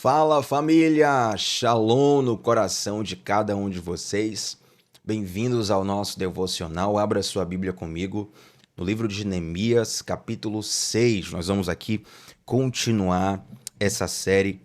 Fala família, Shalom no coração de cada um de vocês. Bem-vindos ao nosso devocional. Abra sua Bíblia comigo no livro de Neemias, capítulo 6. Nós vamos aqui continuar essa série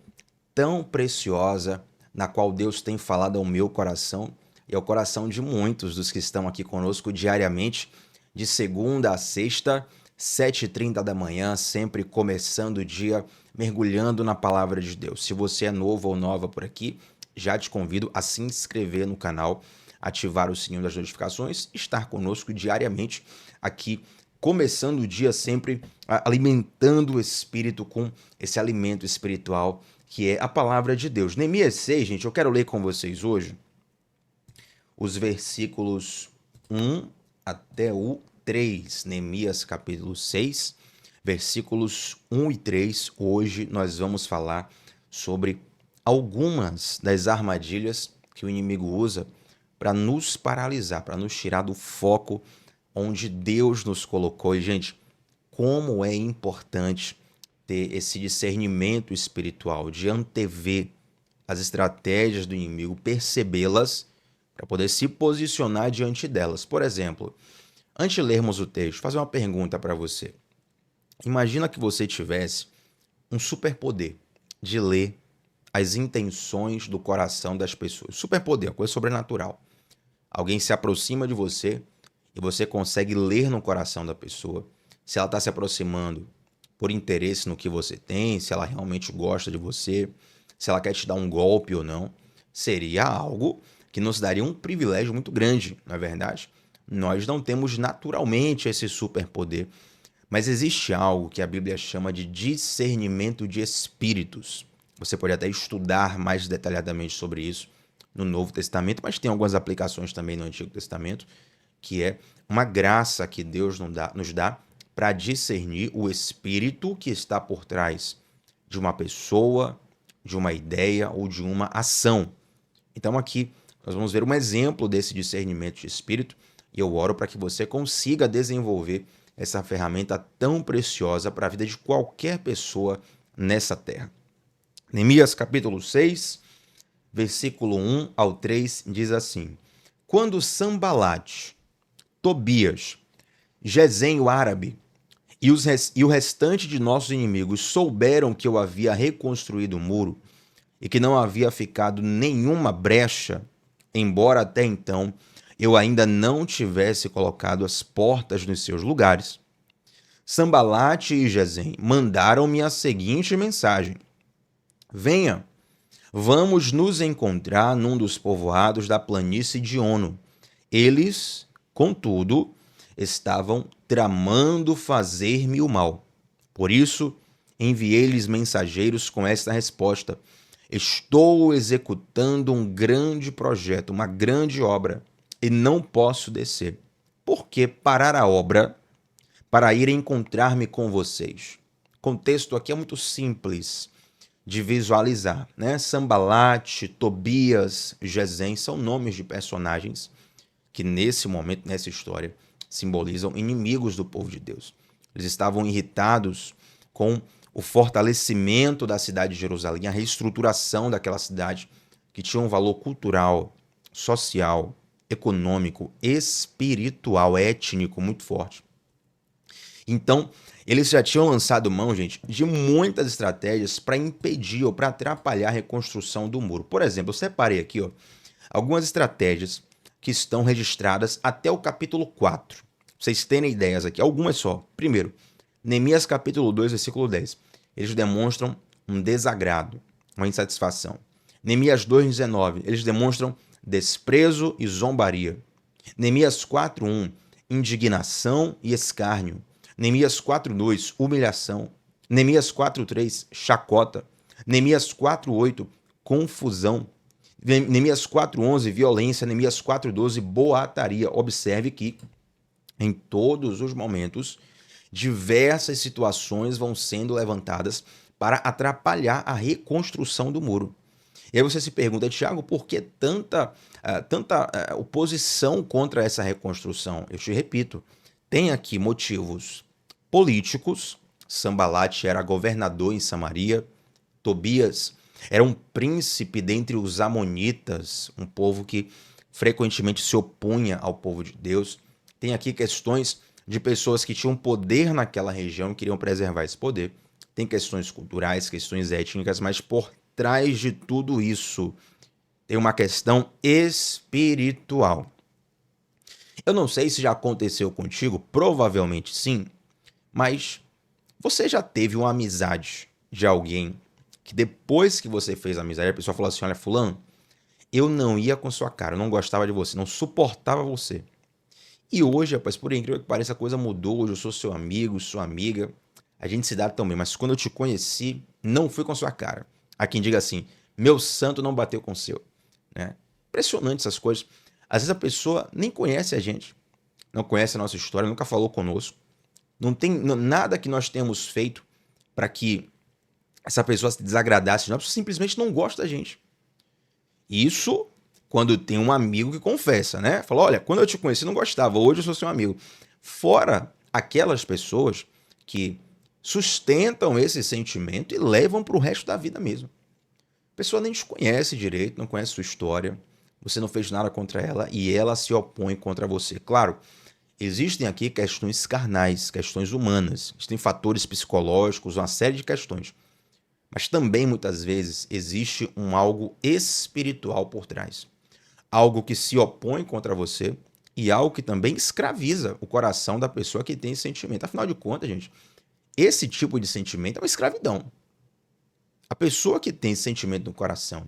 tão preciosa na qual Deus tem falado ao meu coração e ao coração de muitos dos que estão aqui conosco diariamente, de segunda a sexta, 7h30 da manhã, sempre começando o dia mergulhando na palavra de Deus. Se você é novo ou nova por aqui, já te convido a se inscrever no canal, ativar o sininho das notificações e estar conosco diariamente aqui, começando o dia sempre alimentando o espírito com esse alimento espiritual que é a palavra de Deus. Neemias 6, gente, eu quero ler com vocês hoje os versículos 1 até o 3, Neemias capítulo 6, versículos 1 e 3. Hoje nós vamos falar sobre algumas das armadilhas que o inimigo usa para nos paralisar, para nos tirar do foco onde Deus nos colocou. E, gente, como é importante ter esse discernimento espiritual, de antever as estratégias do inimigo, percebê-las, para poder se posicionar diante delas. Por exemplo, antes de lermos o texto, fazer uma pergunta para você. Imagina que você tivesse um superpoder de ler as intenções do coração das pessoas. Superpoder, uma coisa sobrenatural. Alguém se aproxima de você e você consegue ler no coração da pessoa se ela está se aproximando por interesse no que você tem, se ela realmente gosta de você, se ela quer te dar um golpe ou não. Seria algo que nos daria um privilégio muito grande, não é verdade? Nós não temos naturalmente esse superpoder, mas existe algo que a Bíblia chama de discernimento de espíritos. Você pode até estudar mais detalhadamente sobre isso no Novo Testamento, mas tem algumas aplicações também no Antigo Testamento, que é uma graça que Deus nos dá para discernir o espírito que está por trás de uma pessoa, de uma ideia ou de uma ação. Então aqui nós vamos ver um exemplo desse discernimento de espírito e eu oro para que você consiga desenvolver essa ferramenta tão preciosa para a vida de qualquer pessoa nessa terra. Neemias capítulo 6, versículo 1 ao 3 diz assim: Quando Sambalate, Tobias, Gesem o árabe e o restante de nossos inimigos souberam que eu havia reconstruído o muro e que não havia ficado nenhuma brecha, embora até então eu ainda não tivesse colocado as portas nos seus lugares, Sambalate e Gesem mandaram-me a seguinte mensagem: Venha, vamos nos encontrar num dos povoados da planície de Ono. Eles, contudo, estavam tramando fazer-me o mal. Por isso, enviei-lhes mensageiros com esta resposta: Estou executando um grande projeto, uma grande obra, e não posso descer. Por que parar a obra para ir encontrar-me com vocês? O contexto aqui é muito simples de visualizar, né? Sambalate, Tobias, Gesem são nomes de personagens que nesse momento, nessa história, simbolizam inimigos do povo de Deus. Eles estavam irritados com o fortalecimento da cidade de Jerusalém, a reestruturação daquela cidade que tinha um valor cultural, social, econômico, espiritual, étnico muito forte. Então, eles já tinham lançado mão, gente, de muitas estratégias para impedir ou para atrapalhar a reconstrução do muro. Por exemplo, eu separei aqui algumas estratégias que estão registradas até o capítulo 4. Pra vocês terem ideias aqui, algumas só. Primeiro, Neemias capítulo 2, versículo 10. Eles demonstram um desagrado, uma insatisfação. Neemias 2:19, eles demonstram desprezo e zombaria. Neemias 4:1, indignação e escárnio. Neemias 4:2, humilhação. Neemias 4:3, chacota. Neemias 4:8, confusão. Neemias 4:11, violência. Neemias 4:12, boataria. Observe que em todos os momentos, diversas situações vão sendo levantadas para atrapalhar a reconstrução do muro. E aí você se pergunta, Tiago, por que tanta oposição contra essa reconstrução? Eu te repito, tem aqui motivos políticos. Sambalate era governador em Samaria. Tobias Era um príncipe dentre os amonitas, um povo que frequentemente se opunha ao povo de Deus. Tem aqui questões de pessoas que tinham poder naquela região e queriam preservar esse poder. Tem questões culturais, questões étnicas, mas por trás de tudo isso tem uma questão espiritual. Eu não sei se já aconteceu contigo, provavelmente sim, mas você já teve uma amizade de alguém que depois que você fez a amizade, a pessoa falou assim: olha, fulano, eu não ia com sua cara, eu não gostava de você, não suportava você. E hoje, rapaz, por incrível que pareça, a coisa mudou, hoje eu sou seu amigo, sua amiga, a gente se dá tão bem, mas quando eu te conheci, não fui com sua cara. Há quem diga assim: meu santo não bateu com o seu. Né? Impressionante essas coisas. Às vezes a pessoa nem conhece a gente, não conhece a nossa história, nunca falou conosco, não tem nada que nós tenhamos feito para que essa pessoa se desagradasse de nós, simplesmente não gosta da gente. Isso quando tem um amigo que confessa, né? Fala: olha, quando eu te conheci não gostava, hoje eu sou seu amigo. Fora aquelas pessoas que sustentam esse sentimento e levam para o resto da vida mesmo. A pessoa nem te conhece direito, não conhece sua história, você não fez nada contra ela e ela se opõe contra você. Claro, existem aqui questões carnais, questões humanas, existem fatores psicológicos, uma série de questões. Mas também, muitas vezes, existe um algo espiritual por trás. Algo que se opõe contra você e algo que também escraviza o coração da pessoa que tem esse sentimento. Afinal de contas, gente, esse tipo de sentimento é uma escravidão. A pessoa que tem esse sentimento no coração,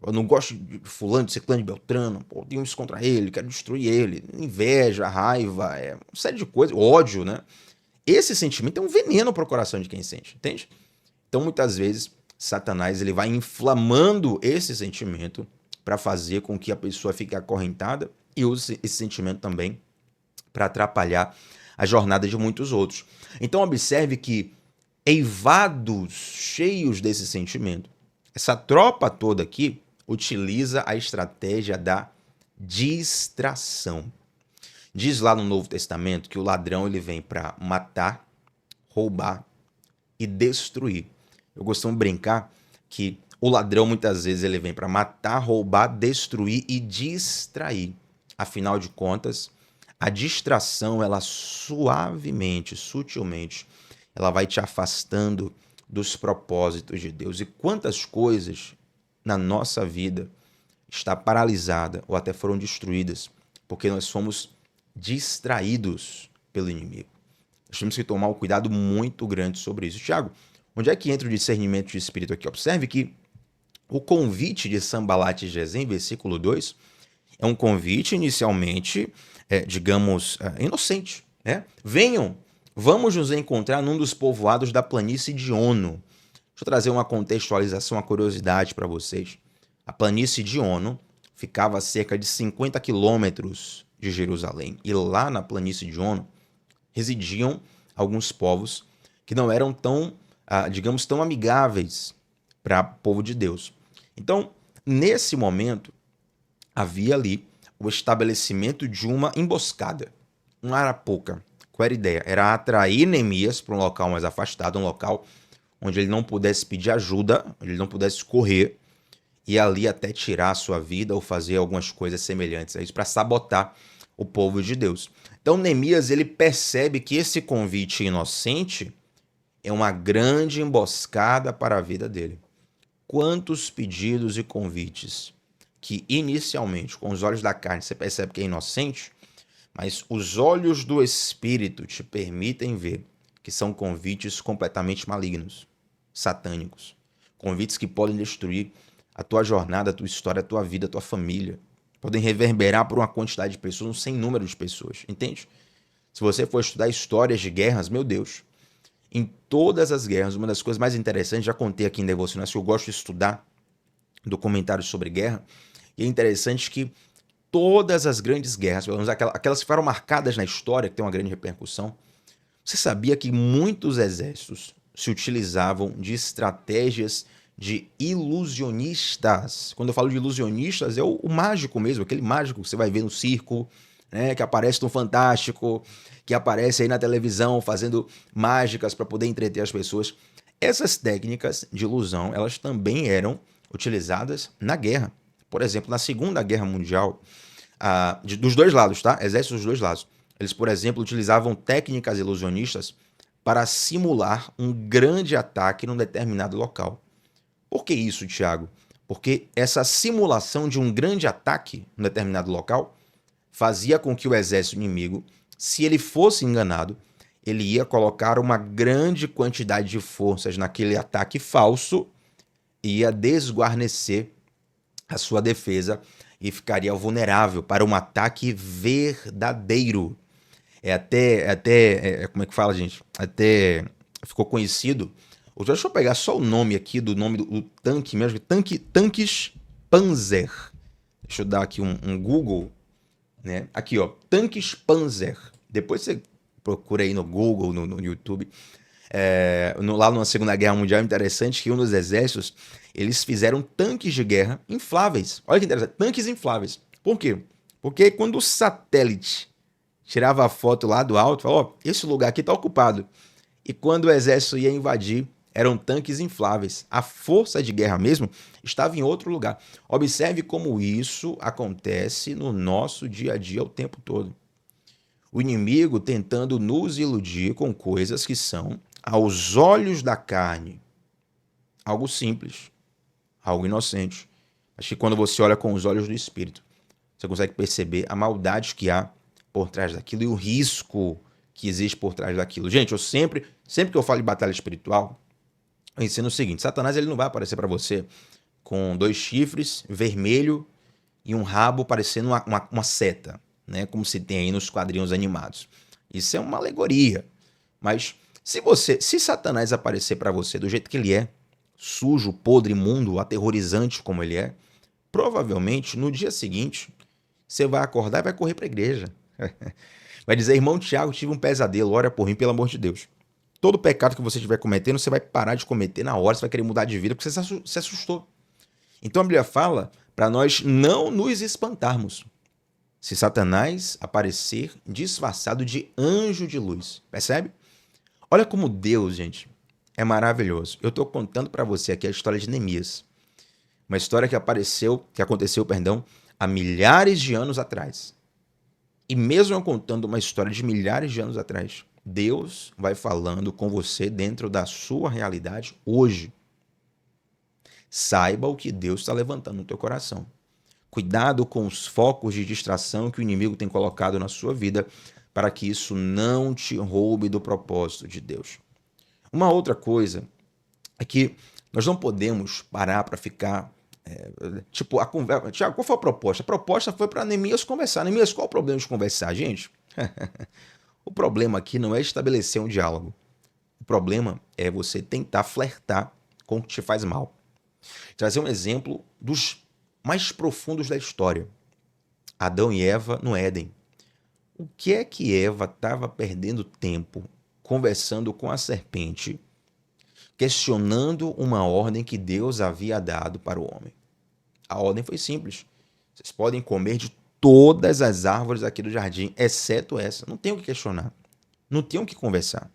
eu não gosto de fulano, de ciclano, de beltrano, pô, tenho isso contra ele, quero destruir ele, inveja, raiva, uma série de coisas, ódio, né? Esse sentimento é um veneno para o coração de quem sente, entende? Então, muitas vezes, Satanás ele vai inflamando esse sentimento para fazer com que a pessoa fique acorrentada e use esse sentimento também para atrapalhar a jornada de muitos outros. Então, observe que, eivados, cheios desse sentimento, essa tropa toda aqui utiliza a estratégia da distração. Diz lá no Novo Testamento que o ladrão ele vem para matar, roubar e destruir. Eu costumo brincar que o ladrão muitas vezes ele vem para matar, roubar, destruir e distrair. Afinal de contas, a distração, ela suavemente, sutilmente, ela vai te afastando dos propósitos de Deus. E quantas coisas na nossa vida está paralisada ou até foram destruídas porque nós fomos distraídos pelo inimigo. Nós temos que tomar um cuidado muito grande sobre isso. Tiago, onde é que entra o discernimento de espírito aqui? Observe que o convite de Sambalat e Gesem, versículo 2, é um convite inicialmente, inocente. Né? Venham, vamos nos encontrar num dos povoados da planície de Ono. Deixa eu trazer uma contextualização, uma curiosidade para vocês. A planície de Ono ficava a cerca de 50 quilômetros de Jerusalém. E lá na planície de Ono residiam alguns povos que não eram tão, tão amigáveis para o povo de Deus. Então, nesse momento, havia ali o estabelecimento de uma emboscada, uma arapuca. Qual era a ideia? Era atrair Neemias para um local mais afastado, um local onde ele não pudesse pedir ajuda, onde ele não pudesse correr, e ali até tirar a sua vida ou fazer algumas coisas semelhantes a isso para sabotar o povo de Deus. Então Neemias ele percebe que esse convite inocente é uma grande emboscada para a vida dele. Quantos pedidos e convites que inicialmente, com os olhos da carne, você percebe que é inocente, mas os olhos do Espírito te permitem ver que são convites completamente malignos, satânicos. Convites que podem destruir a tua jornada, a tua história, a tua vida, a tua família. Podem reverberar por uma quantidade de pessoas, um sem número de pessoas, entende? Se você for estudar histórias de guerras, meu Deus, em todas as guerras, uma das coisas mais interessantes, já contei aqui em Devocionais, que eu gosto de estudar documentários sobre guerra, e é interessante que todas as grandes guerras, pelo menos aquelas que foram marcadas na história, que tem uma grande repercussão, você sabia que muitos exércitos se utilizavam de estratégias de ilusionistas? Quando eu falo de ilusionistas, é o mágico mesmo, aquele mágico que você vai ver no circo, né, que aparece no Fantástico, que aparece aí na televisão fazendo mágicas para poder entreter as pessoas. Essas técnicas de ilusão, elas também eram utilizadas na guerra. Por exemplo, na Segunda Guerra Mundial, dos dois lados, tá? Exércitos dos dois lados. Eles, por exemplo, utilizavam técnicas ilusionistas para simular um grande ataque num determinado local. Por que isso, Tiago? Porque essa simulação de um grande ataque em um determinado local fazia com que o exército inimigo, se ele fosse enganado, ele ia colocar uma grande quantidade de forças naquele ataque falso e ia desguarnecer a sua defesa e ficaria vulnerável para um ataque verdadeiro. Como é que fala, gente? Até ficou conhecido. Deixa eu pegar só o nome aqui do nome do tanque mesmo. Tanques Panzer. Deixa eu dar aqui um Google, né? Aqui, ó, tanques Panzer. Depois você procura aí no Google, no YouTube. Lá na Segunda Guerra Mundial, é interessante que um dos exércitos, eles fizeram tanques de guerra infláveis. Olha que interessante, tanques infláveis. Por quê? Porque quando o satélite tirava a foto lá do alto, falava, ó, esse lugar aqui está ocupado. E quando o exército ia invadir, eram tanques infláveis. A força de guerra mesmo estava em outro lugar. Observe como isso acontece no nosso dia a dia o tempo todo. O inimigo tentando nos iludir com coisas que são, aos olhos da carne, algo simples, algo inocente. Acho que quando você olha com os olhos do Espírito, você consegue perceber a maldade que há por trás daquilo e o risco que existe por trás daquilo. Gente, eu sempre que eu falo de batalha espiritual, eu ensino o seguinte: Satanás ele não vai aparecer para você com 2 chifres, vermelho e um rabo parecendo uma seta, né? Como se tem aí nos quadrinhos animados. Isso é uma alegoria. Mas se Satanás aparecer para você do jeito que ele é, sujo, podre, imundo, aterrorizante como ele é, provavelmente no dia seguinte você vai acordar e vai correr para a igreja. Vai dizer, irmão Tiago, tive um pesadelo, ora por mim, pelo amor de Deus. Todo pecado que você estiver cometendo, você vai parar de cometer na hora, você vai querer mudar de vida porque você se assustou. Então a Bíblia fala para nós não nos espantarmos se Satanás aparecer disfarçado de anjo de luz. Percebe? Olha como Deus, gente, é maravilhoso. Eu estou contando para você aqui a história de Neemias. Uma história que aconteceu, há milhares de anos atrás. E mesmo eu contando uma história de milhares de anos atrás, Deus vai falando com você dentro da sua realidade hoje. Saiba o que Deus está levantando no teu coração. Cuidado com os focos de distração que o inimigo tem colocado na sua vida para que isso não te roube do propósito de Deus. Uma outra coisa é que nós não podemos parar para ficar... a conversa. Tiago, qual foi a proposta? A proposta foi para Neemias conversar. Neemias, qual é o problema de conversar, gente? O problema aqui não é estabelecer um diálogo. O problema é você tentar flertar com o que te faz mal. Trazer um exemplo dos mais profundos da história. Adão e Eva no Éden. O que é que Eva estava perdendo tempo conversando com a serpente, questionando uma ordem que Deus havia dado para o homem? A ordem foi simples. Vocês podem comer de todas as árvores aqui do jardim, exceto essa. Não tem o que questionar. Não tem o que conversar.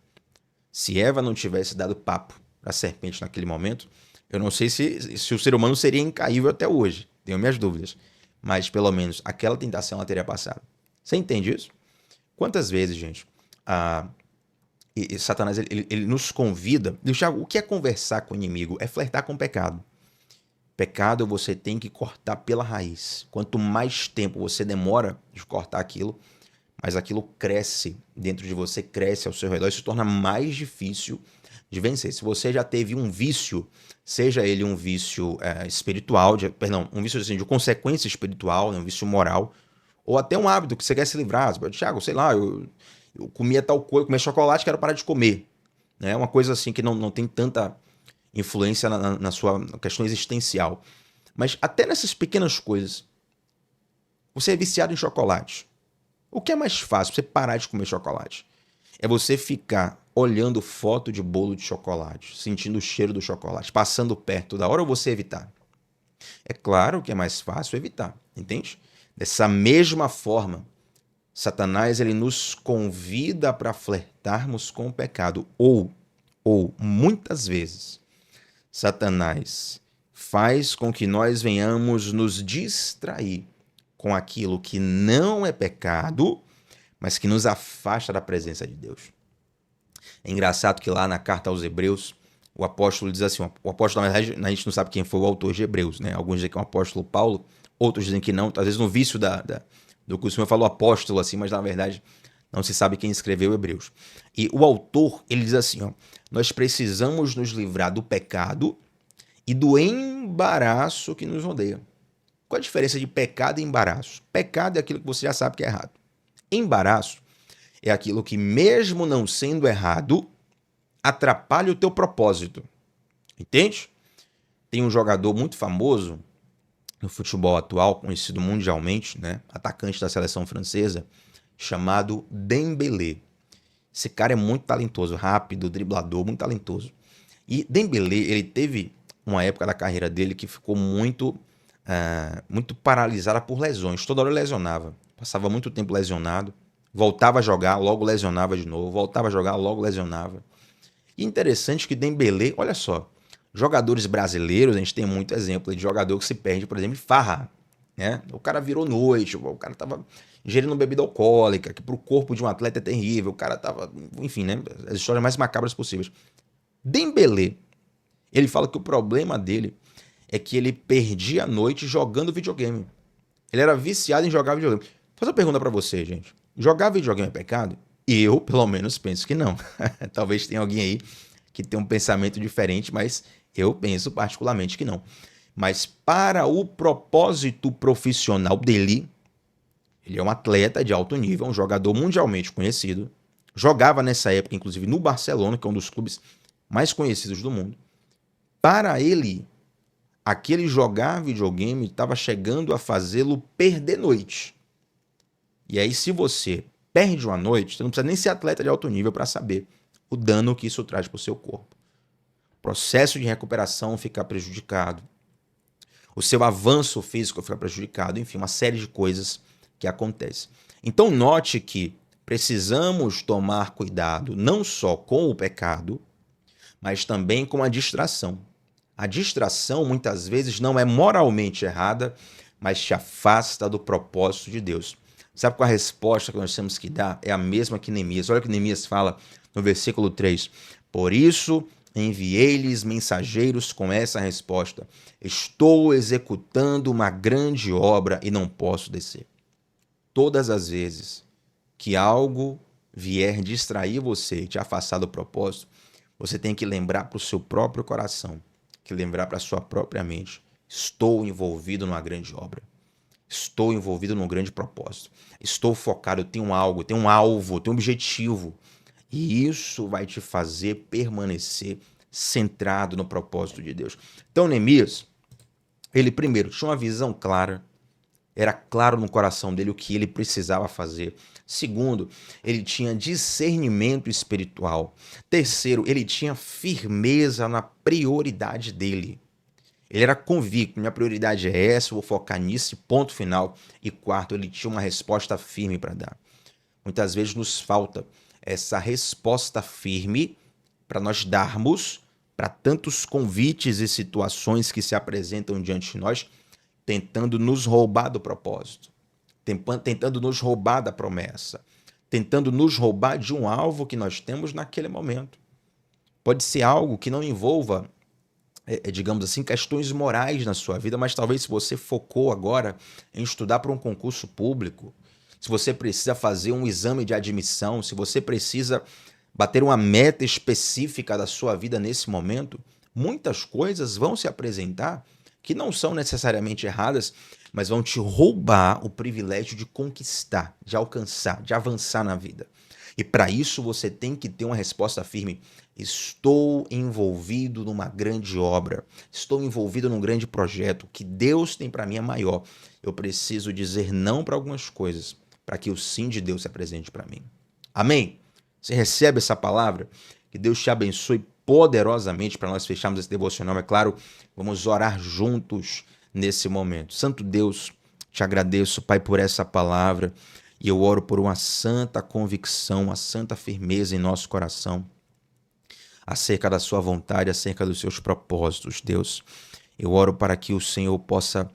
Se Eva não tivesse dado papo para a serpente naquele momento, eu não sei se o ser humano seria incaível até hoje. Tenho minhas dúvidas. Mas, pelo menos, aquela tentação ela teria passado. Você entende isso? Quantas vezes, gente, Satanás ele nos convida... O que é conversar com o inimigo? É flertar com o pecado. Pecado você tem que cortar pela raiz. Quanto mais tempo você demora de cortar aquilo, mais aquilo cresce dentro de você, cresce ao seu redor e se torna mais difícil de vencer. Se você já teve um vício, seja ele um vício espiritual, um vício assim, de consequência espiritual, né, um vício moral, ou até um hábito que você quer se livrar. Tiago, sei lá, eu comia tal coisa, comia chocolate, quero parar de comer. É uma coisa assim que não tem tanta influência na sua questão existencial. Mas até nessas pequenas coisas, você é viciado em chocolate. O que é mais fácil pra você parar de comer chocolate? É você ficar olhando foto de bolo de chocolate, sentindo o cheiro do chocolate, passando perto toda hora, ou você evitar? É claro que é mais fácil evitar, entende? Dessa mesma forma, Satanás ele nos convida para flertarmos com o pecado, ou ou muitas vezes, Satanás faz com que nós venhamos nos distrair com aquilo que não é pecado, mas que nos afasta da presença de Deus. É engraçado que lá na carta aos Hebreus, o apóstolo diz assim, o apóstolo, na verdade, a gente não sabe quem foi o autor de Hebreus, né? Alguns dizem que é o apóstolo Paulo, outros dizem que não, às vezes no vício do costume eu falo apóstolo assim, mas na verdade não se sabe quem escreveu Hebreus. E o autor, ele diz assim, ó, nós precisamos nos livrar do pecado e do embaraço que nos rodeia. Qual a diferença de pecado e embaraço? Pecado é aquilo que você já sabe que é errado. Embaraço é aquilo que, mesmo não sendo errado, atrapalha o teu propósito. Entende? Tem um jogador muito famoso no futebol atual, conhecido mundialmente, né? Atacante da seleção francesa, chamado Dembélé. Esse cara é muito talentoso, rápido, driblador, muito talentoso. E Dembélé, ele teve uma época da carreira dele que ficou muito paralisada por lesões. Toda hora ele lesionava. Passava muito tempo lesionado. Voltava a jogar, logo lesionava de novo. Voltava a jogar, logo lesionava. E interessante que Dembélé, olha só, jogadores brasileiros, a gente tem muito exemplo de jogador que se perde, por exemplo, de farra. Né? O cara virou noite, o cara tava ingerindo bebida alcoólica, que pro corpo de um atleta é terrível, o cara tava, enfim, né? As histórias mais macabras possíveis. Dembélé, ele fala que o problema dele é que ele perdia a noite jogando videogame. Ele era viciado em jogar videogame. Vou fazer uma pergunta pra você, gente. Jogar videogame é pecado? Eu, pelo menos, penso que não. Talvez tenha alguém aí que tenha um pensamento diferente, mas eu penso particularmente que não. Mas para o propósito profissional dele, ele é um atleta de alto nível, um jogador mundialmente conhecido. Jogava nessa época, inclusive, no Barcelona, que é um dos clubes mais conhecidos do mundo. Para ele, aquele jogar videogame estava chegando a fazê-lo perder noite. E aí, se você perde uma noite, você não precisa nem ser atleta de alto nível para saber o dano que isso traz para o seu corpo. O processo de recuperação fica prejudicado. O seu avanço físico fica prejudicado. Enfim, uma série de coisas que acontecem. Então, note que precisamos tomar cuidado não só com o pecado, mas também com a distração. A distração, muitas vezes, não é moralmente errada, mas te afasta do propósito de Deus. Sabe qual a resposta que nós temos que dar? É a mesma que Neemias. Olha o que Neemias fala no versículo 3. Por isso, enviei-lhes mensageiros com essa resposta. Estou executando uma grande obra e não posso descer. Todas as vezes que algo vier distrair você e te afastar do propósito, você tem que lembrar para o seu próprio coração, que lembrar para a sua própria mente. Estou envolvido numa grande obra. Estou envolvido num grande propósito. Estou focado, eu tenho algo, tenho um alvo, tenho um objetivo. E isso vai te fazer permanecer centrado no propósito de Deus. Então, Neemias, ele primeiro tinha uma visão clara, era claro no coração dele o que ele precisava fazer. Segundo, ele tinha discernimento espiritual. Terceiro, ele tinha firmeza na prioridade dele. Ele era convicto, minha prioridade é essa, eu vou focar nisso, ponto final. E quarto, ele tinha uma resposta firme para dar. Muitas vezes nos falta essa resposta firme para nós darmos para tantos convites e situações que se apresentam diante de nós, tentando nos roubar do propósito, tentando nos roubar da promessa, tentando nos roubar de um alvo que nós temos naquele momento. Pode ser algo que não envolva digamos assim, questões morais na sua vida, mas talvez se você focou agora em estudar para um concurso público, se você precisa fazer um exame de admissão, se você precisa bater uma meta específica da sua vida nesse momento, muitas coisas vão se apresentar que não são necessariamente erradas, mas vão te roubar o privilégio de conquistar, de alcançar, de avançar na vida. E para isso você tem que ter uma resposta firme. Estou envolvido numa grande obra. Estou envolvido num grande projeto. O que Deus tem para mim é maior. Eu preciso dizer não para algumas coisas, para que o sim de Deus se apresente para mim. Amém? Você recebe essa palavra? Que Deus te abençoe poderosamente para nós fecharmos esse devocional. É claro, vamos orar juntos nesse momento. Santo Deus, te agradeço, Pai, por essa palavra. E eu oro por uma santa convicção, uma santa firmeza em nosso coração. acerca da sua vontade, acerca dos seus propósitos, Deus. Eu oro para que o Senhor possa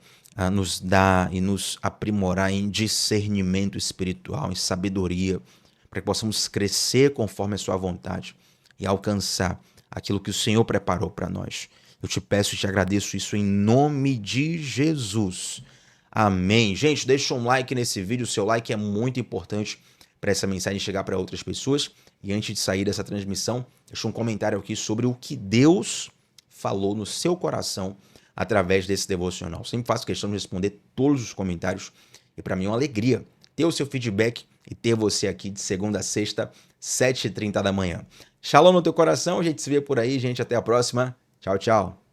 nos dar e nos aprimorar em discernimento espiritual, em sabedoria, para que possamos crescer conforme a sua vontade e alcançar aquilo que o Senhor preparou para nós. Eu te peço e te agradeço isso em nome de Jesus. Amém. Gente, deixa um like nesse vídeo. O seu like é muito importante para essa mensagem chegar para outras pessoas. E antes de sair dessa transmissão, deixa um comentário aqui sobre o que Deus falou no seu coração através desse devocional. Sempre faço questão de responder todos os comentários. E para mim é uma alegria ter o seu feedback e ter você aqui de segunda a sexta, 7h30 da manhã. Shalom no teu coração. A gente se vê por aí, gente. Até a próxima. Tchau, tchau.